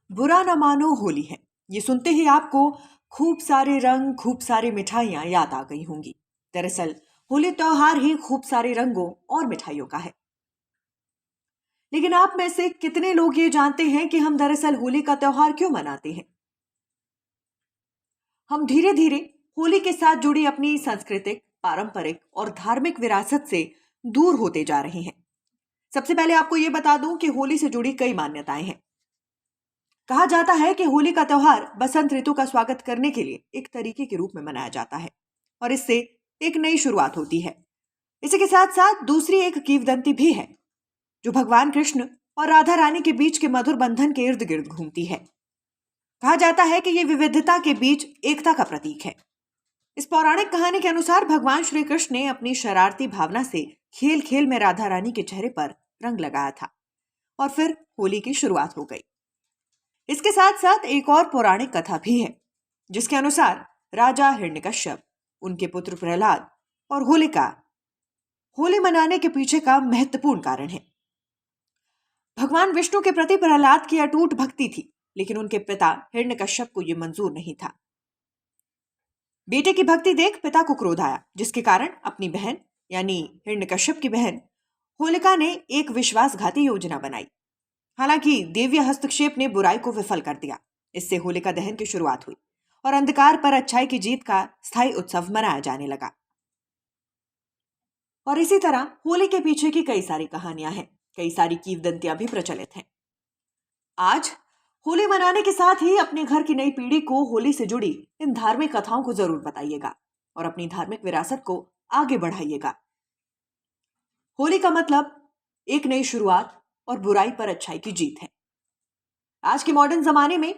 बुरा न मानो होली है। ये सुनते ही आपको खूब सारे रंग, खूब सारी मिठाइयां याद आ गई होंगी। दरअसल होली त्योहार ही खूब सारे रंगों और मिठाइयों का है। लेकिन आप में से कितने लोग ये जानते हैं कि हम दरअसल होली का त्योहार क्यों मनाते हैं? हम धीरे धीरे होली के साथ जुड़ी अपनी सांस्कृतिक, पारंपरिक और धार्मिक विरासत से दूर होते जा रहे हैं। सबसे पहले आपको ये बता दूं कि होली से जुड़ी कई मान्यताएं हैं। कहा जाता है कि होली का त्योहार बसंत ऋतु का स्वागत करने के लिए एक तरीके के रूप में मनाया जाता है और इससे एक नई शुरुआत होती है। इसी के साथ साथ दूसरी एक किंवदंती भी है जो भगवान कृष्ण और राधा रानी के बीच के मधुर बंधन के इर्द गिर्द घूमती है। कहा जाता है कि यह विविधता के बीच एकता का प्रतीक है। इस पौराणिक कहानी के अनुसार भगवान श्री कृष्ण ने अपनी शरारती भावना से खेल खेल में राधा रानी के चेहरे पर रंग लगाया था और फिर होली की शुरुआत हो गई। इसके साथ साथ एक और पौराणिक कथा भी है जिसके अनुसार राजा हिरण्यकश्यप, उनके पुत्र प्रहलाद और होलिका होली मनाने के पीछे का महत्वपूर्ण कारण है। भगवान विष्णु के प्रति प्रहलाद की अटूट भक्ति थी, लेकिन उनके पिता हिरण्यकश्यप को यह मंजूर नहीं था। बेटे की भक्ति देख पिता को क्रोध आया, जिसके कारण अपनी बहन यानी हिरण्यकश्यप की बहन होलिका ने एक विश्वासघाती योजना बनाई। हालांकि देवीय हस्तक्षेप ने बुराई को विफल कर दिया। इससे होलिका दहन की शुरुआत हुई और अंधकार पर अच्छाई की जीत का स्थायी उत्सव मनाया जाने लगा। और इसी तरह होली के पीछे की कई सारी कहानियां हैं, कई सारी किंवदंतियां भी प्रचलित हैं। आज होली मनाने के साथ ही अपने घर की नई पीढ़ी को होली से जुड़ी इन धार्मिक कथाओं को जरूर बताइएगा और अपनी धार्मिक विरासत को आगे बढ़ाइएगा। होली का मतलब एक नई शुरुआत और बुराई पर अच्छाई की जीत है। आज के मॉडर्न जमाने में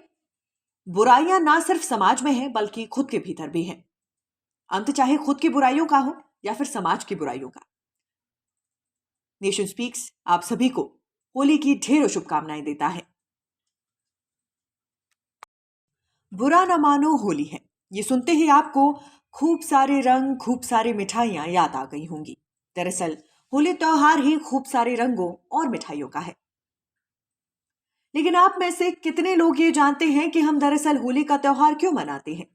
बुराइयां ना सिर्फ समाज में है बल्कि खुद के भीतर भी हैं। अंत चाहे खुद की बुराइयों का हो या फिर समाज की बुराइयों का। नेशन स्पीक्स आप सभी को होली की ढेरों शुभकामनाएं देता है। बुरा न मानो होली है। ये सुनते ही आपको खूब सारे रंग, खूब सारी मिठाइयां याद आ गई होंगी। दरअसल होली त्योहार ही खूब सारे रंगों और मिठाइयों का है। लेकिन आप में से कितने लोग ये जानते हैं कि हम दरअसल होली का त्योहार क्यों मनाते हैं?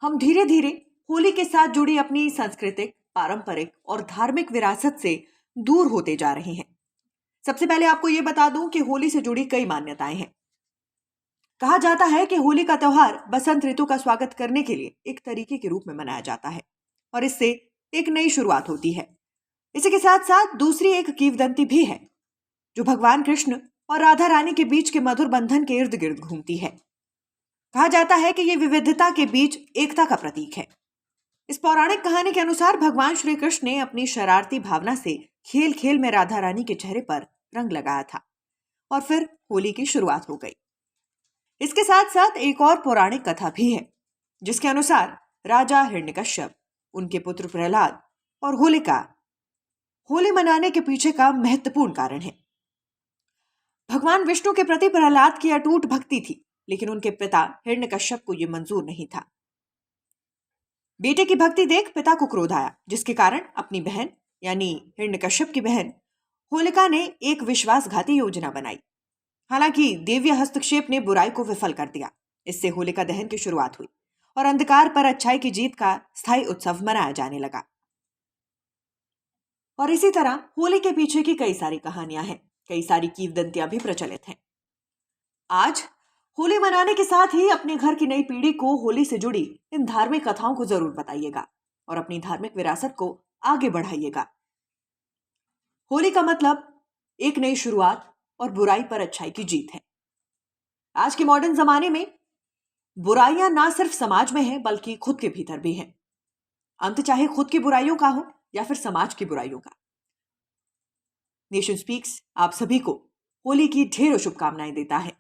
हम धीरे धीरे होली के साथ जुड़ी अपनी सांस्कृतिक, पारंपरिक और धार्मिक विरासत से दूर होते जा रहे हैं। सबसे पहले आपको यह बता दूं कि होली से जुड़ी कई मान्यताएं हैं। कहा जाता है कि होली का त्योहार बसंत ऋतु का स्वागत करने के लिए एक तरीके के रूप में मनाया जाता है और इससे एक नई शुरुआत होती है। इसी के साथ साथ दूसरी एक किंवदंती भी है जो भगवान कृष्ण और राधा रानी के बीच के मधुर बंधन के इर्द गिर्द घूमती है। कहा जाता है कि यह विविधता के बीच एकता का प्रतीक है। इस पौराणिक कहानी के अनुसार भगवान श्री कृष्ण ने अपनी शरारती भावना से खेल खेल में राधा रानी के चेहरे पर रंग लगाया था और फिर होली की शुरुआत हो गई। इसके साथ साथ एक और पौराणिक कथा भी है जिसके अनुसार राजा हिरण्यकश्यप, उनके पुत्र प्रहलाद और होलिका होली मनाने के पीछे का महत्वपूर्ण कारण है। भगवान विष्णु के प्रति प्रहलाद की अटूट भक्ति थी, लेकिन उनके पिता हिरण्यकश्यप को यह मंजूर नहीं था। बेटे की भक्ति देख पिता को क्रोध आया, जिसके कारण अपनी बहन यानी हिरण्यकश्यप की बहन होलिका ने एक विश्वासघाती योजना बनाई। हालांकि देवीय हस्तक्षेप ने बुराई को विफल कर दिया। इससे होलिका दहन की शुरुआत हुई और अंधकार पर अच्छाई की जीत का स्थायी उत्सव मनाया जाने लगा। और इसी तरह होली के पीछे की कई सारी कहानियां हैं, कई सारी किंवदंतियां भी प्रचलित हैं। आज होली मनाने के साथ ही अपने घर की नई पीढ़ी को होली से जुड़ी इन धार्मिक कथाओं को जरूर बताइएगा और अपनी धार्मिक विरासत को आगे बढ़ाइएगा। होली का मतलब एक नई शुरुआत और बुराई पर अच्छाई की जीत है। आज के मॉडर्न जमाने में बुराइयां ना सिर्फ समाज में है बल्कि खुद के भीतर भी हैं। अंत चाहे खुद की बुराइयों का हो या फिर समाज की बुराइयों का। नेशन स्पीक्स आप सभी को होली की ढेरों शुभकामनाएं देता है।